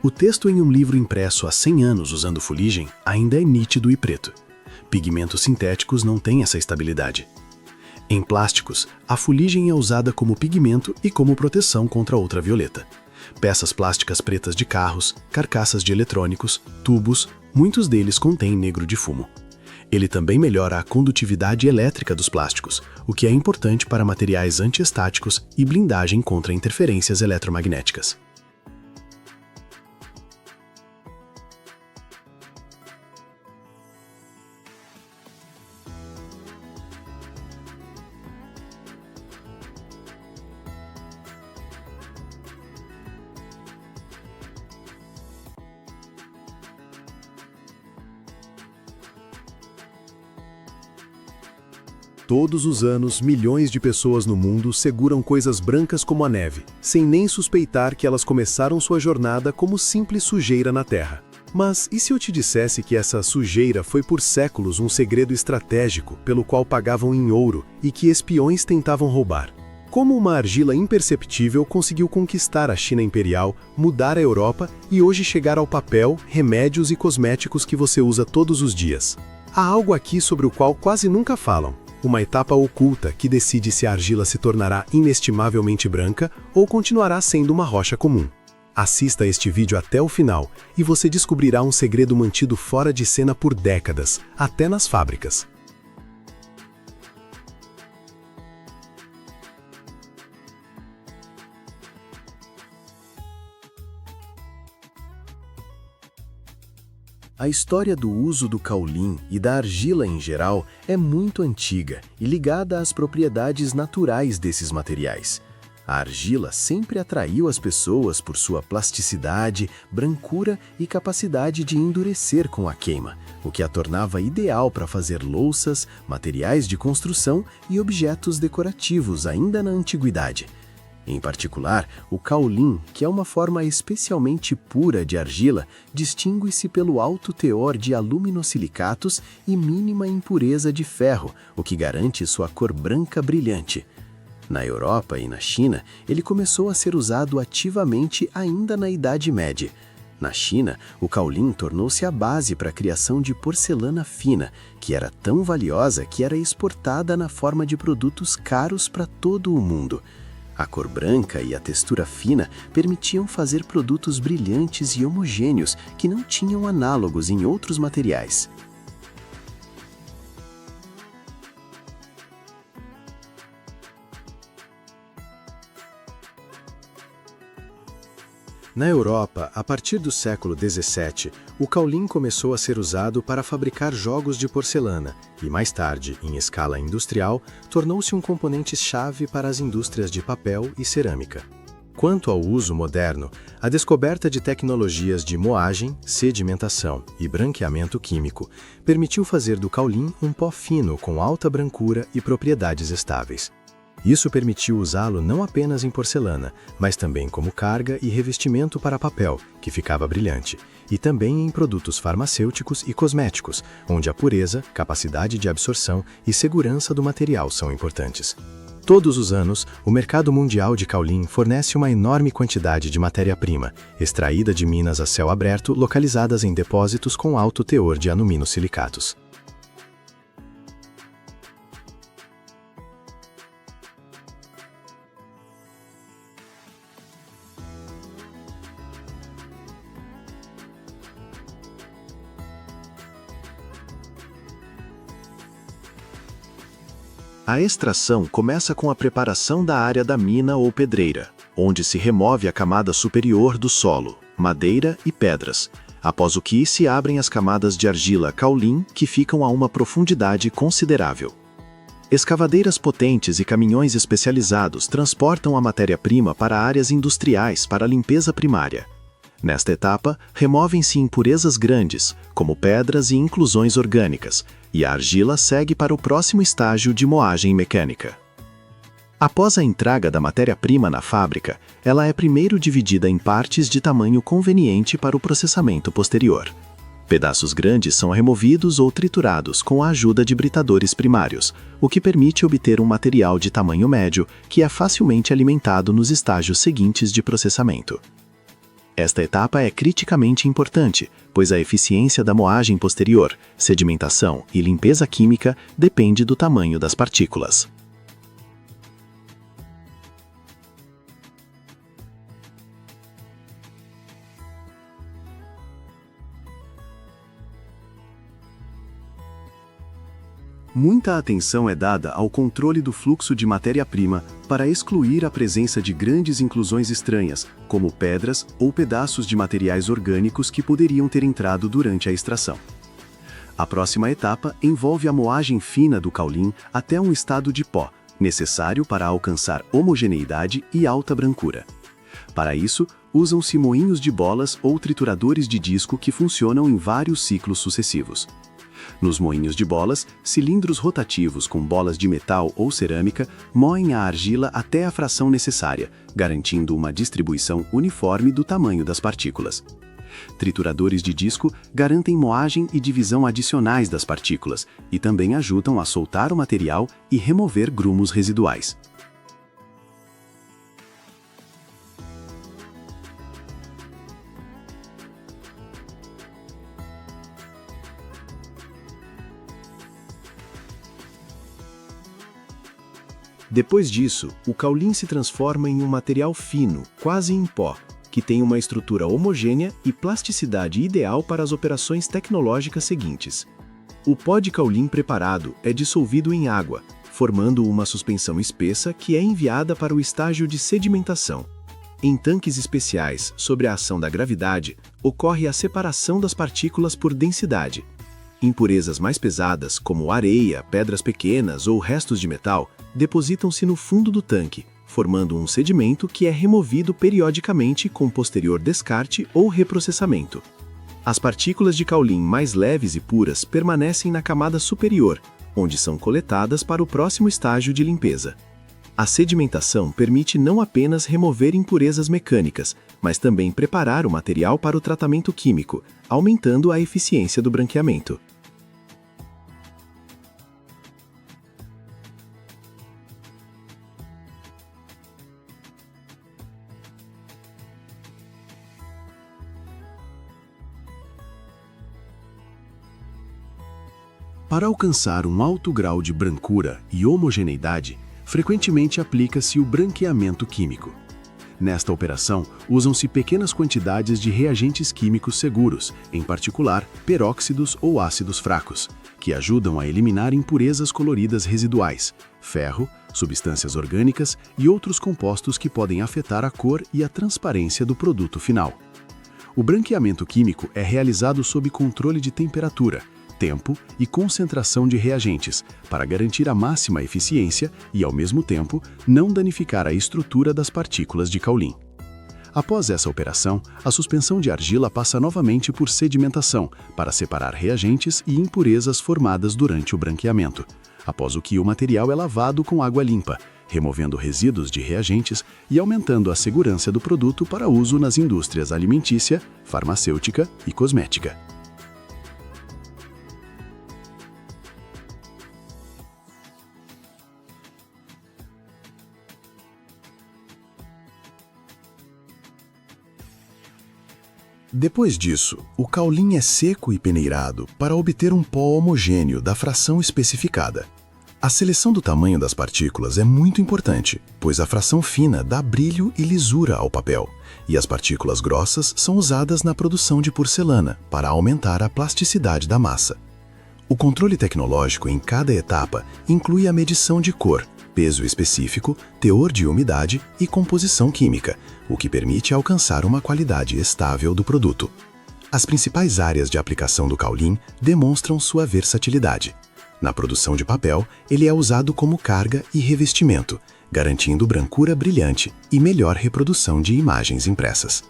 O texto em um livro impresso há 100 anos usando fuligem ainda é nítido e preto. Pigmentos sintéticos não têm essa estabilidade. Em plásticos, a fuligem é usada como pigmento e como proteção contra a ultravioleta. Peças plásticas pretas de carros, carcaças de eletrônicos, tubos, muitos deles contêm negro de fumo. Ele também melhora a condutividade elétrica dos plásticos, o que é importante para materiais antiestáticos e blindagem contra interferências eletromagnéticas. Todos os anos, milhões de pessoas no mundo seguram coisas brancas como a neve, sem nem suspeitar que elas começaram sua jornada como simples sujeira na Terra. Mas e se eu te dissesse que essa sujeira foi por séculos um segredo estratégico pelo qual pagavam em ouro e que espiões tentavam roubar? Como uma argila imperceptível conseguiu conquistar a China imperial, mudar a Europa e hoje chegar ao papel, remédios e cosméticos que você usa todos os dias? Há algo aqui sobre o qual quase nunca falam. Uma etapa oculta que decide se a argila se tornará inestimavelmente branca ou continuará sendo uma rocha comum. Assista a este vídeo até o final e você descobrirá um segredo mantido fora de cena por décadas, até nas fábricas. A história do uso do caolin e da argila em geral é muito antiga e ligada às propriedades naturais desses materiais. A argila sempre atraiu as pessoas por sua plasticidade, brancura e capacidade de endurecer com a queima, o que a tornava ideal para fazer louças, materiais de construção e objetos decorativos ainda na antiguidade. Em particular, o caolin, que é uma forma especialmente pura de argila, distingue-se pelo alto teor de aluminosilicatos e mínima impureza de ferro, o que garante sua cor branca brilhante. Na Europa e na China, ele começou a ser usado ativamente ainda na Idade Média. Na China, o caolin tornou-se a base para a criação de porcelana fina, que era tão valiosa que era exportada na forma de produtos caros para todo o mundo. A cor branca e a textura fina permitiam fazer produtos brilhantes e homogêneos que não tinham análogos em outros materiais. Na Europa, a partir do século XVII, o caolin começou a ser usado para fabricar jogos de porcelana e, mais tarde, em escala industrial, tornou-se um componente-chave para as indústrias de papel e cerâmica. Quanto ao uso moderno, a descoberta de tecnologias de moagem, sedimentação e branqueamento químico permitiu fazer do caolin um pó fino com alta brancura e propriedades estáveis. Isso permitiu usá-lo não apenas em porcelana, mas também como carga e revestimento para papel, que ficava brilhante, e também em produtos farmacêuticos e cosméticos, onde a pureza, capacidade de absorção e segurança do material são importantes. Todos os anos, o mercado mundial de caolin fornece uma enorme quantidade de matéria-prima, extraída de minas a céu aberto localizadas em depósitos com alto teor de aluminosilicatos. A extração começa com a preparação da área da mina ou pedreira, onde se remove a camada superior do solo, madeira e pedras, após o que se abrem as camadas de argila caolin que ficam a uma profundidade considerável. Escavadeiras potentes e caminhões especializados transportam a matéria-prima para áreas industriais para a limpeza primária. Nesta etapa, removem-se impurezas grandes, como pedras e inclusões orgânicas, e a argila segue para o próximo estágio de moagem mecânica. Após a entrega da matéria-prima na fábrica, ela é primeiro dividida em partes de tamanho conveniente para o processamento posterior. Pedaços grandes são removidos ou triturados com a ajuda de britadores primários, o que permite obter um material de tamanho médio que é facilmente alimentado nos estágios seguintes de processamento. Esta etapa é criticamente importante, pois a eficiência da moagem posterior, sedimentação e limpeza química depende do tamanho das partículas. Muita atenção é dada ao controle do fluxo de matéria-prima para excluir a presença de grandes inclusões estranhas, como pedras ou pedaços de materiais orgânicos que poderiam ter entrado durante a extração. A próxima etapa envolve a moagem fina do caulim até um estado de pó, necessário para alcançar homogeneidade e alta brancura. Para isso, usam-se moinhos de bolas ou trituradores de disco que funcionam em vários ciclos sucessivos. Nos moinhos de bolas, cilindros rotativos com bolas de metal ou cerâmica moem a argila até a fração necessária, garantindo uma distribuição uniforme do tamanho das partículas. Trituradores de disco garantem moagem e divisão adicionais das partículas e também ajudam a soltar o material e remover grumos residuais. Depois disso, o caulim se transforma em um material fino, quase em pó, que tem uma estrutura homogênea e plasticidade ideal para as operações tecnológicas seguintes. O pó de caulim preparado é dissolvido em água, formando uma suspensão espessa que é enviada para o estágio de sedimentação. Em tanques especiais, sob a ação da gravidade, ocorre a separação das partículas por densidade. Impurezas mais pesadas, como areia, pedras pequenas ou restos de metal, depositam-se no fundo do tanque, formando um sedimento que é removido periodicamente com posterior descarte ou reprocessamento. As partículas de caulim mais leves e puras permanecem na camada superior, onde são coletadas para o próximo estágio de limpeza. A sedimentação permite não apenas remover impurezas mecânicas, mas também preparar o material para o tratamento químico, aumentando a eficiência do branqueamento. Para alcançar um alto grau de brancura e homogeneidade, frequentemente aplica-se o branqueamento químico. Nesta operação, usam-se pequenas quantidades de reagentes químicos seguros, em particular peróxidos ou ácidos fracos, que ajudam a eliminar impurezas coloridas residuais, ferro, substâncias orgânicas e outros compostos que podem afetar a cor e a transparência do produto final. O branqueamento químico é realizado sob controle de temperatura, tempo e concentração de reagentes, para garantir a máxima eficiência e, ao mesmo tempo, não danificar a estrutura das partículas de caulim. Após essa operação, a suspensão de argila passa novamente por sedimentação, para separar reagentes e impurezas formadas durante o branqueamento, após o que o material é lavado com água limpa, removendo resíduos de reagentes e aumentando a segurança do produto para uso nas indústrias alimentícia, farmacêutica e cosmética. Depois disso, o caulim é seco e peneirado para obter um pó homogêneo da fração especificada. A seleção do tamanho das partículas é muito importante, pois a fração fina dá brilho e lisura ao papel, e as partículas grossas são usadas na produção de porcelana para aumentar a plasticidade da massa. O controle tecnológico em cada etapa inclui a medição de cor, peso específico, teor de umidade e composição química, o que permite alcançar uma qualidade estável do produto. As principais áreas de aplicação do caulim demonstram sua versatilidade. Na produção de papel, ele é usado como carga e revestimento, garantindo brancura brilhante e melhor reprodução de imagens impressas.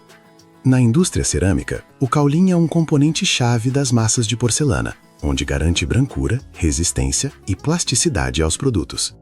Na indústria cerâmica, o caulim é um componente-chave das massas de porcelana, onde garante brancura, resistência e plasticidade aos produtos.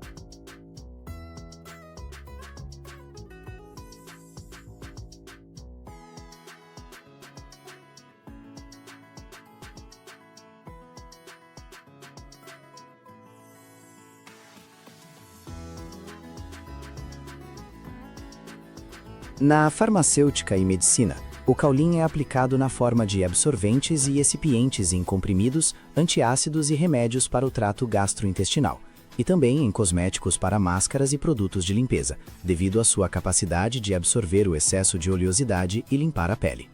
Na farmacêutica e medicina, o caulim é aplicado na forma de absorventes e excipientes em comprimidos, antiácidos e remédios para o trato gastrointestinal, e também em cosméticos para máscaras e produtos de limpeza, devido à sua capacidade de absorver o excesso de oleosidade e limpar a pele.